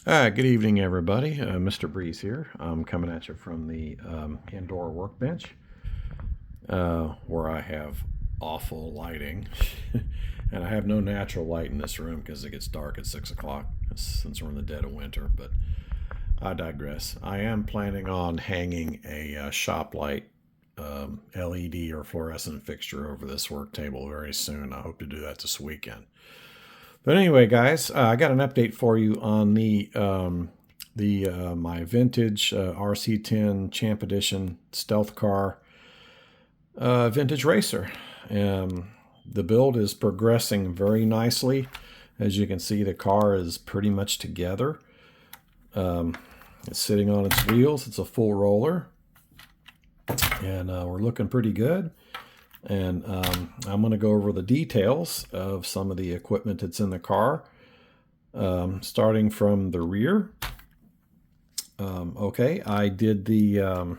Good evening, everybody. Mr. Breeze here. I'm coming at you from the indoor workbench where I have awful lighting. And I have no natural light in this room because it gets dark at 6 o'clock since we're in the dead of winter. But I digress. I am planning on hanging a shop light LED or fluorescent fixture over this work table very soon. I hope to do that this weekend. But anyway, guys, I got an update for you on my vintage RC10 Champ Edition Stealth car vintage racer. The build is progressing very nicely. As you can see, the car is pretty much together. It's sitting on its wheels. It's a full roller, and we're looking pretty good. And I'm going to go over the details of some of the equipment that's in the car, starting from the rear. Okay, I did the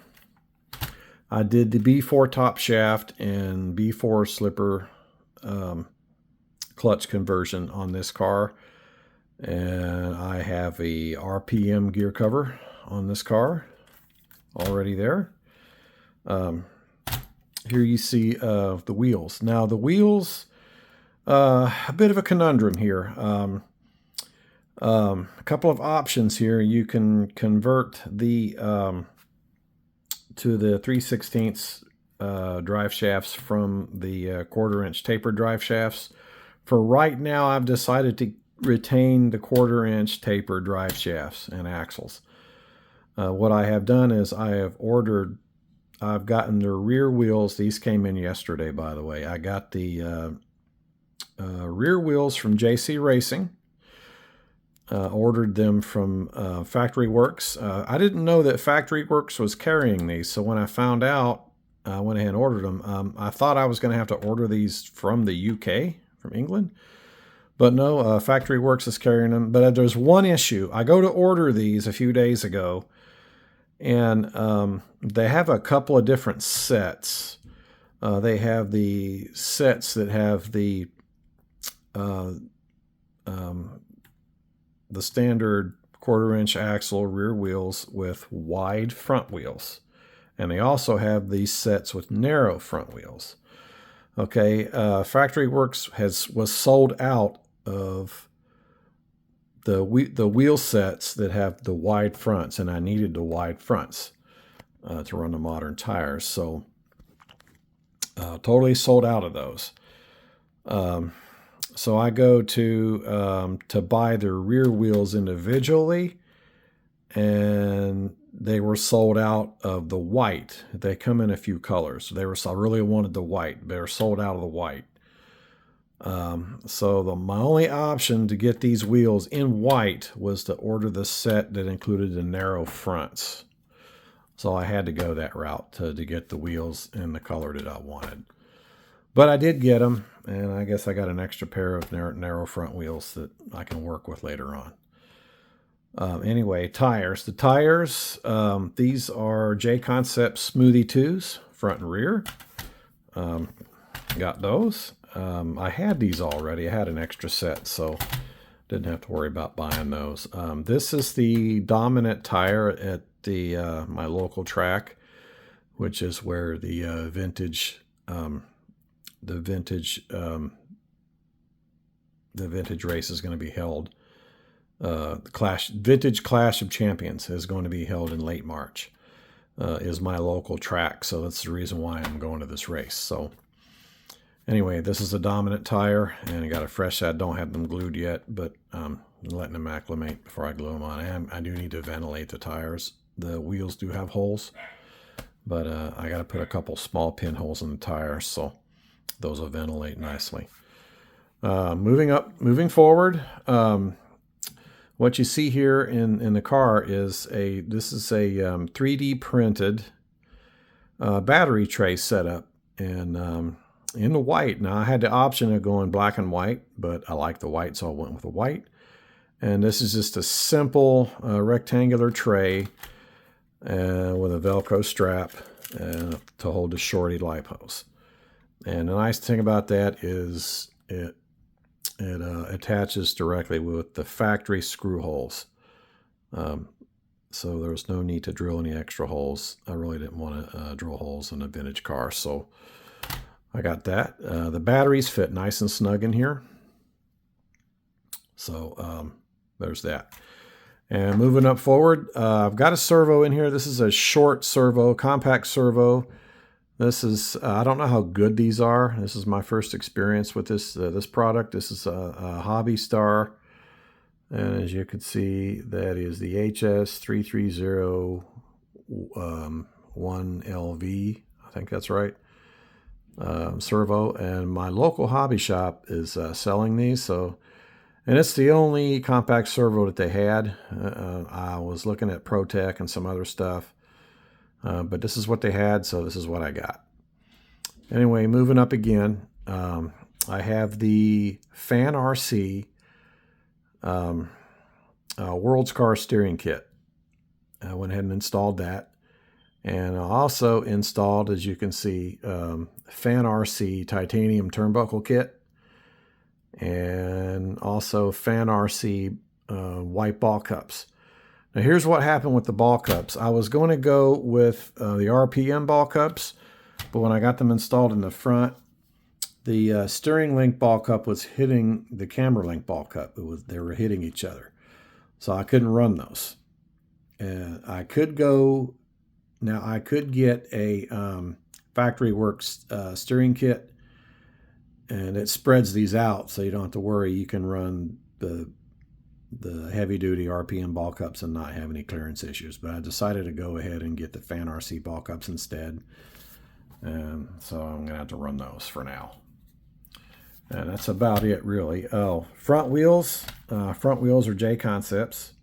B4 top shaft and B4 slipper clutch conversion on this car, and I have a RPM gear cover on this car already there. Here you see the wheels. Now the wheels, a bit of a conundrum here. A couple of options here. You can convert the to the 3/16 drive shafts from the 1/4-inch taper drive shafts. For right now, I've decided to retain the 1/4-inch taper drive shafts and axles. What I have done is I've gotten the rear wheels. These came in yesterday, by the way. I got the rear wheels from JC Racing. Ordered them from Factory Works. I didn't know that Factory Works was carrying these, so when I found out, I went ahead and ordered them. I thought I was going to have to order these from the UK, from England. But no, Factory Works is carrying them. But there's one issue. I go to order these a few days ago, and they have a couple of different sets. They have the sets that have the standard 1/4-inch axle rear wheels with wide front wheels. And they also have these sets with narrow front wheels. Okay, Factory Works was sold out of the wheel sets that have the wide fronts, and I needed the wide fronts to run the modern tires. So totally sold out of those. So I go to buy the rear wheels individually, and they were sold out of the white. They come in a few colors. I really wanted the white. They were sold out of the white. So my only option to get these wheels in white was to order the set that included the narrow fronts. So I had to go that route to get the wheels in the color that I wanted. But I did get them, and I guess I got an extra pair of narrow front wheels that I can work with later on. Anyway, tires. The tires, these are J-Concept Smoothie 2s, front and rear. Got those. I had these already. I had an extra set, so didn't have to worry about buying those. This is the dominant tire at my local track, which is where the vintage race is going to be held. The Vintage Clash of Champions is going to be held in late March. Is my local track, so that's the reason why I'm going to this race. So anyway, this is a dominant tire, and I got a fresh set. I don't have them glued yet, but I'm letting them acclimate before I glue them on. I do need to ventilate the tires. The wheels do have holes, but I got to put a couple small pinholes in the tires, so those will ventilate nicely. Moving forward, what you see here in the car is this is a 3D printed battery tray setup, and in the white. Now I had the option of going black and white, but I like the white, so I went with the white. And this is just a simple rectangular tray with a Velcro strap to hold the shorty light hose. And the nice thing about that is it attaches directly with the factory screw holes. So there was no need to drill any extra holes. I really didn't want to drill holes in a vintage car, so I got that. The batteries fit nice and snug in here. So there's that. And moving up forward, I've got a servo in here. This is a short servo, compact servo. This is, I don't know how good these are. This is my first experience with this product. This is a Hobby Star. And as you can see, that is the HS3301LV. I think that's right. Servo. And my local hobby shop is selling these. And it's the only compact servo that they had. I was looking at ProTech and some other stuff. But this is what they had, so this is what I got. Anyway, moving up again, I have the Fan RC World's Car steering kit. I went ahead and installed that. And I also installed, as you can see, Fan RC titanium turnbuckle kit. And also Fan RC white ball cups. Now here's what happened with the ball cups. I was going to go with the RPM ball cups, but when I got them installed in the front, the steering link ball cup was hitting the camera link ball cup. They were hitting each other. So I couldn't run those. And I could get a Factory Works steering kit, and it spreads these out so you don't have to worry. You can run the heavy-duty RPM ball cups and not have any clearance issues. But I decided to go ahead and get the Fan RC ball cups instead. And so I'm going to have to run those for now. And that's about it, really. Oh, front wheels. Front wheels are J Concepts,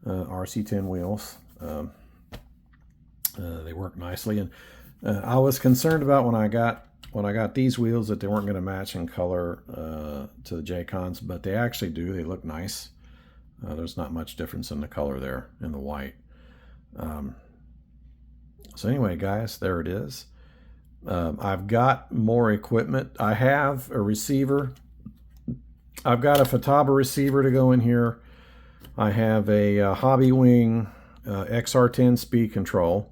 RC10 wheels. They work nicely. And I was concerned about when I got these wheels that they weren't going to match in color to the J-Cons, but they actually do. They look nice. There's not much difference in the color there in the white. So anyway, guys, there it is. I've got more equipment. I have a receiver. I've got a Futaba receiver to go in here. I have a Hobby Wing XR10 speed control.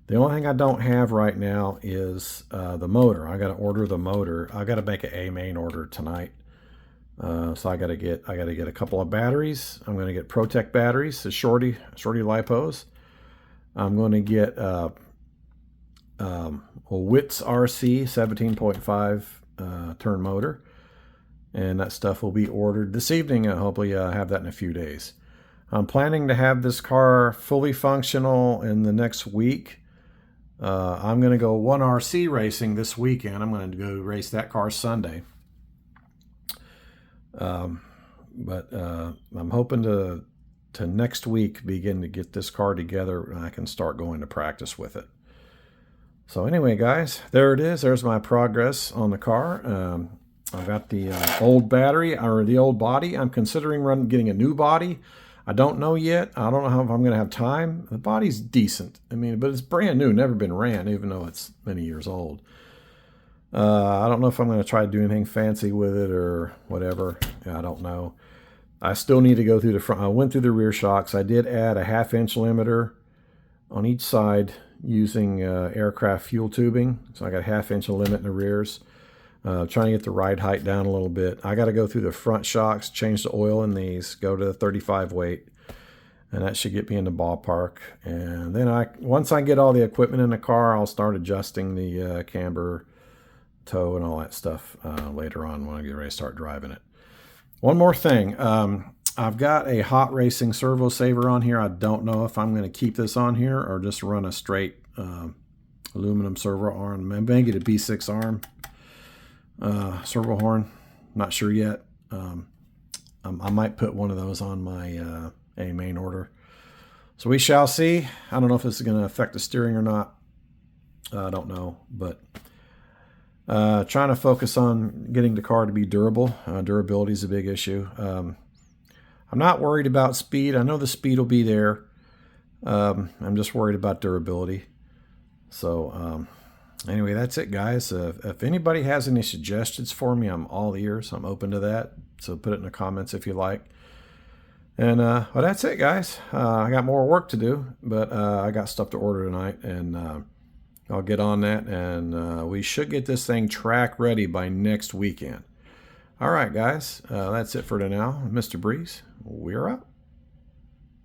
The only thing I don't have right now is the motor. I got to order the motor. I got to make an A main order tonight. So I got to get a couple of batteries. I'm going to get ProTech batteries, the shorty lipos. I'm going to get a Witz RC 17.5 turn motor, and that stuff will be ordered this evening. Hopefully have that in a few days. I'm planning to have this car fully functional in the next week. I'm going to go 1RC racing this weekend. I'm going to go race that car Sunday. But I'm hoping to next week begin to get this car together and I can start going to practice with it. So anyway, guys, there it is. There's my progress on the car. I've got the old battery, or the old body. I'm considering getting a new body. I don't know yet. I don't know if I'm going to have time. The body's decent. I mean, but it's brand new, never been ran, even though it's many years old. I don't know if I'm going to try to do anything fancy with it or whatever. I don't know. I still need to go through the front. I went through the rear shocks. I did add a 1/2-inch limiter on each side using aircraft fuel tubing. So I got a 1/2-inch limit in the rears. Trying to get the ride height down a little bit. I got to go through the front shocks, change the oil in these, go to the 35 weight, and that should get me in the ballpark. And then once I get all the equipment in the car, I'll start adjusting the camber, toe, and all that stuff later on when I get ready to start driving it. One more thing. I've got a hot racing servo saver on here. I don't know if I'm going to keep this on here or just run a straight aluminum servo arm. Maybe get a B6 arm servo horn. Not sure yet. I might put one of those on my A main order. So we shall see. I don't know if this is going to affect the steering or not. I don't know, but trying to focus on getting the car to be durable. Durability is a big issue. I'm not worried about speed. I know the speed will be there. I'm just worried about durability. So anyway, that's it, guys. If anybody has any suggestions for me, I'm all ears. I'm open to that. So put it in the comments if you like. And well, that's it, guys. I got more work to do, but I got stuff to order tonight, and I'll get on that, and we should get this thing track ready by next weekend. All right, guys, that's it for now. Mr. Breeze, we're out.